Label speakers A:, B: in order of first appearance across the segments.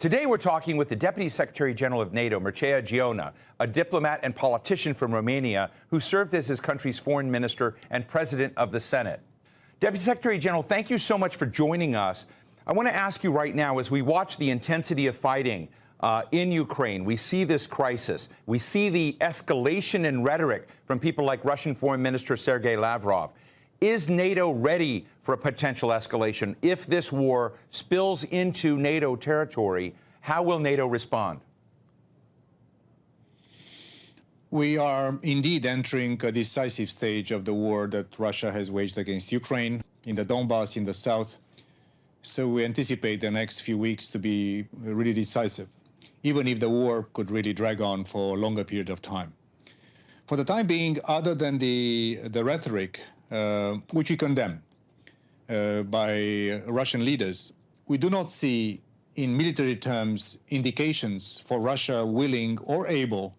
A: Today, we're talking with the Deputy Secretary General of NATO, Mircea Giona, a diplomat and politician from Romania who served as his country's foreign minister and president of the Senate. Deputy Secretary General, thank you so much for joining us. I want to ask you right now, as we watch the intensity of fighting in Ukraine, we see this crisis. We see the escalation in rhetoric from people like Russian Foreign Minister Sergei Lavrov. Is NATO ready for a potential escalation? If this war spills into NATO territory, how will NATO respond?
B: We are indeed entering a decisive stage of the war that Russia has waged against Ukraine, in the Donbass, in the south. So we anticipate the next few weeks to be really decisive, even if the war could really drag on for a longer period of time. For the time being, other than the rhetoric, which we condemn by Russian leaders, we do not see in military terms indications for Russia willing or able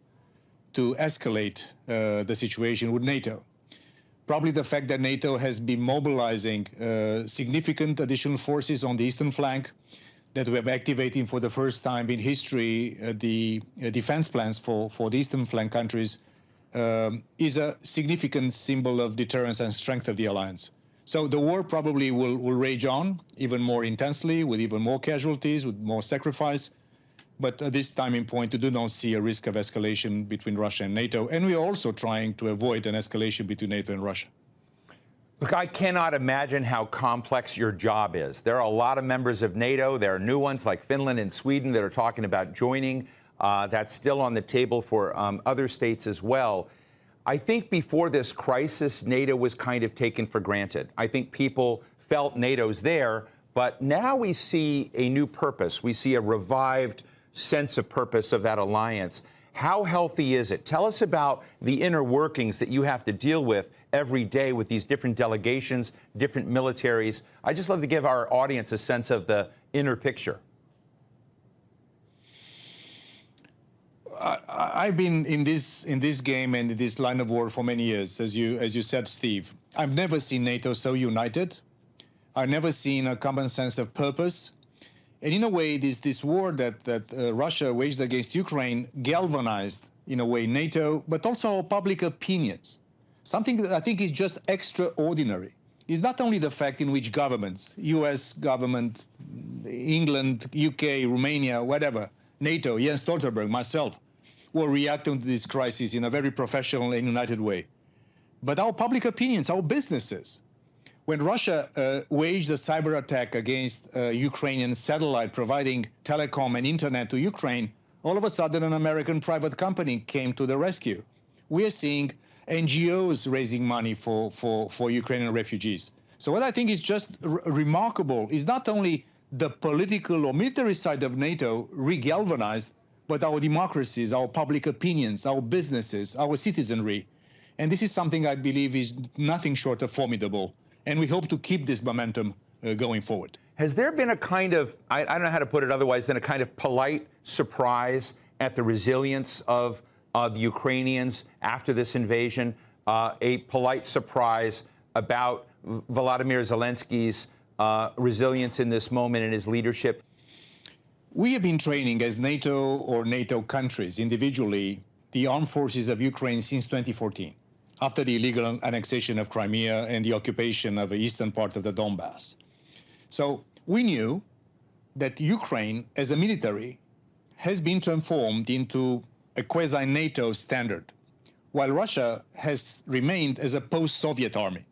B: to escalate the situation with NATO. Probably the fact that NATO has been mobilizing significant additional forces on the eastern flank, that we are activating for the first time in history the defense plans for the eastern flank countries, is a significant symbol of deterrence and strength of the alliance. So the war probably will rage on even more intensely, with even more casualties, with more sacrifice. But at this timing point, we do not see a risk of escalation between Russia and NATO. And we are also trying to avoid an escalation between NATO and Russia.
A: Look, I cannot imagine how complex your job is. There are a lot of members of NATO. There are new ones like Finland and Sweden that are talking about joining. That's still on the table for other states as well. I think before this crisis, NATO was kind of taken for granted. I think people felt NATO's there, but now we see a new purpose. We see a revived sense of purpose of that alliance. How healthy is it? Tell us about the inner workings that you have to deal with every day with these different delegations, different militaries. I'd just love to give our audience a sense of the inner picture.
B: I've been in this game and in this line of work for many years, as you said, Steve. I've never seen NATO so united. I've never seen a common sense of purpose. And in a way, this war that Russia waged against Ukraine galvanized, in a way, NATO, but also our public opinions. Something that I think is just extraordinary is not only the fact in which governments, US government, England, UK, Romania, whatever, NATO, Jens Stoltenberg, myself, will react to this crisis in a very professional and united way. But our public opinions, our businesses, when Russia waged a cyber attack against Ukrainian satellite providing telecom and internet to Ukraine, all of a sudden an American private company came to the rescue. We are seeing NGOs raising money for Ukrainian refugees. So what I think is just remarkable is not only the political or military side of NATO regalvanized, but our democracies, our public opinions, our businesses, our citizenry. And this is something I believe is nothing short of formidable. And we hope to keep this momentum going forward.
A: Has there been a kind of, I don't know how to put it otherwise, than a kind of polite surprise at the resilience of the Ukrainians after this invasion? A polite surprise about Volodymyr Zelensky's resilience in this moment and his leadership?
B: We have been training as NATO or NATO countries individually the armed forces of Ukraine since 2014, after the illegal annexation of Crimea and the occupation of the eastern part of the Donbass. So we knew that Ukraine, as a military, has been transformed into a quasi-NATO standard, while Russia has remained as a post-Soviet army.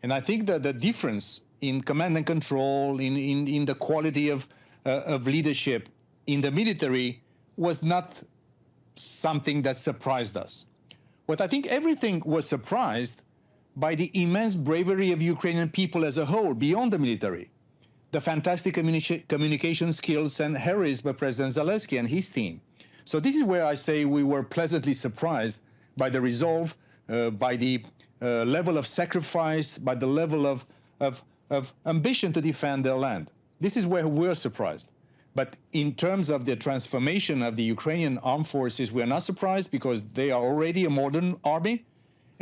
B: And I think that the difference in command and control, in the quality of leadership in the military was not something that surprised us. But I think everything was surprised by the immense bravery of Ukrainian people as a whole, beyond the military. The fantastic communication skills and heroism of President Zelensky and his team. So this is where I say we were pleasantly surprised by the resolve, by the level of sacrifice, by the level of ambition to defend their land. This is where we're surprised. But in terms of the transformation of the Ukrainian armed forces, we are not surprised because they are already a modern army.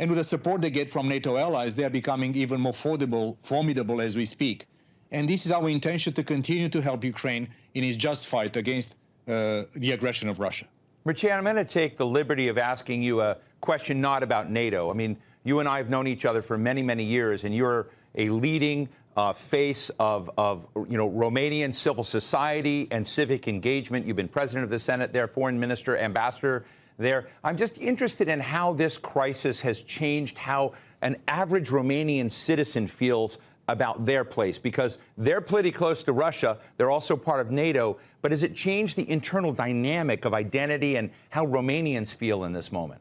B: And with the support they get from NATO allies, they are becoming even more formidable as we speak. And this is our intention to continue to help Ukraine in its just fight against the aggression of Russia.
A: Maciej, I'm going to take the liberty of asking you a question not about NATO. I mean, you and I have known each other for many, many years, and you're a leading face of Romanian civil society and civic engagement. You've been president of the Senate there, foreign minister, ambassador there. I'm just interested in how this crisis has changed how an average Romanian citizen feels about their place, because they're pretty close to Russia. They're also part of NATO. But has it changed the internal dynamic of identity and how Romanians feel in this moment?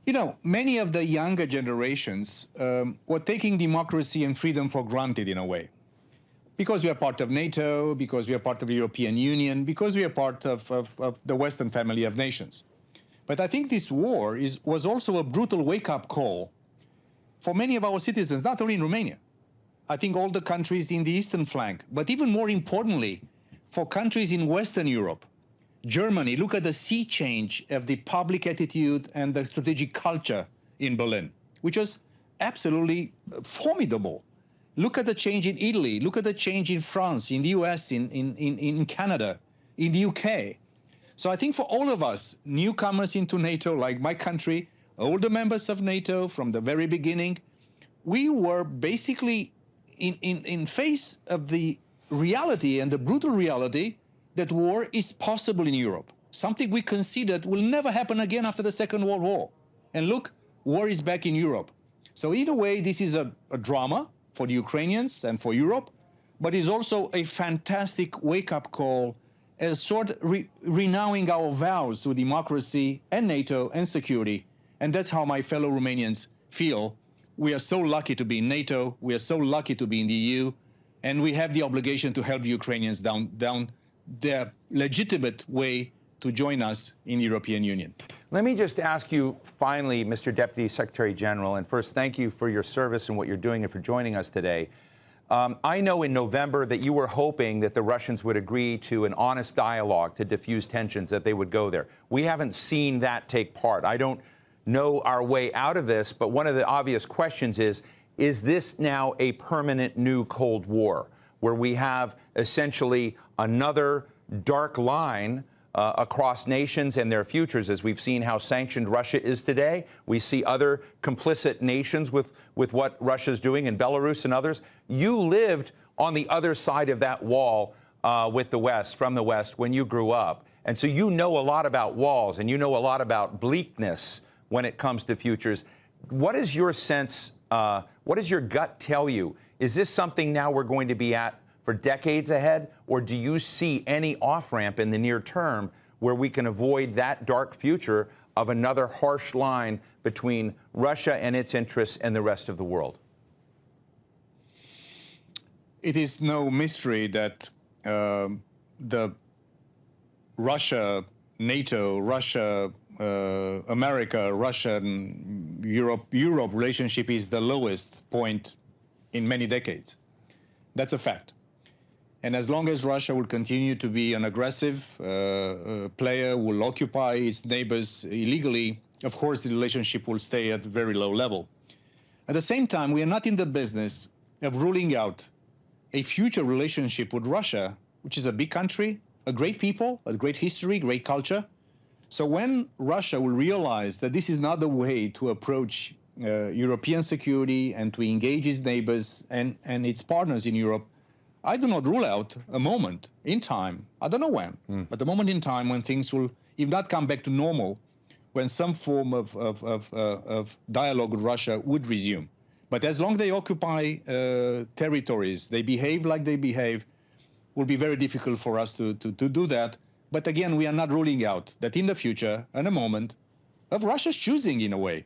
B: You know, many of the younger generations were taking democracy and freedom for granted in a way. Because we are part of NATO, because we are part of the European Union, because we are part of the Western family of nations. But I think this war was also a brutal wake-up call for many of our citizens, not only in Romania. I think all the countries in the eastern flank, but even more importantly, for countries in Western Europe. Germany, look at the sea change of the public attitude and the strategic culture in Berlin, which was absolutely formidable. Look at the change in Italy. Look at the change in France, in the US, in Canada, in the UK. So I think for all of us, newcomers into NATO, like my country, older members of NATO from the very beginning, we were basically in face of the reality and the brutal reality that war is possible in Europe, something we considered will never happen again after the Second World War. And look, war is back in Europe. So in a way, this is a drama for the Ukrainians and for Europe, but it's also a fantastic wake-up call, as sort of renewing our vows to democracy and NATO and security. And that's how my fellow Romanians feel. We are so lucky to be in NATO. We are so lucky to be in the EU. And we have the obligation to help the Ukrainians down their legitimate way to join us in the European Union.
A: Let me just ask you finally, Mr. Deputy Secretary General, and first, thank you for your service and what you're doing and for joining us today. I know in November that you were hoping that the Russians would agree to an honest dialogue to diffuse tensions, that they would go there. We haven't seen that take part. I don't know our way out of this, but one of the obvious questions is this now a permanent new Cold War, where we have essentially another dark line across nations and their futures, as we've seen how sanctioned Russia is today? We see other complicit nations with what Russia's doing in Belarus and others. You lived on the other side of that wall with the West, from the West, when you grew up. And so you know a lot about walls, and you know a lot about bleakness when it comes to futures. What is your sense, what does your gut tell you? Is this something now we're going to be at for decades ahead, or do you see any off-ramp in the near term where we can avoid that dark future of another harsh line between Russia and its interests and the rest of the world?
B: It is no mystery that the Russia, NATO, Russia, America, Russia, and Europe relationship is the lowest point in many decades. That's a fact. And as long as Russia will continue to be an aggressive player, will occupy its neighbors illegally, of course, the relationship will stay at a very low level. At the same time, we are not in the business of ruling out a future relationship with Russia, which is a big country, a great people, a great history, great culture. So when Russia will realize that this is not the way to approach European security and to engage its neighbors and its partners in Europe, I do not rule out a moment in time, I don't know when, but a moment in time when things will, if not come back to normal, when some form of dialogue with Russia would resume. But as long as they occupy territories, they behave like they behave, will be very difficult for us to do that. But again, we are not ruling out that in the future, in a moment of Russia's choosing in a way,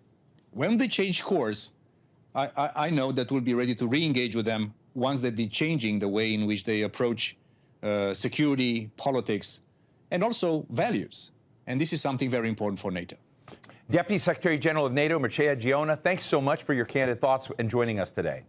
B: when they change course, I know that we'll be ready to re-engage with them once they've been changing the way in which they approach security, politics, and also values. And this is something very important for NATO.
A: Deputy Secretary General of NATO, Maciej Giona, thanks so much for your candid thoughts and joining us today.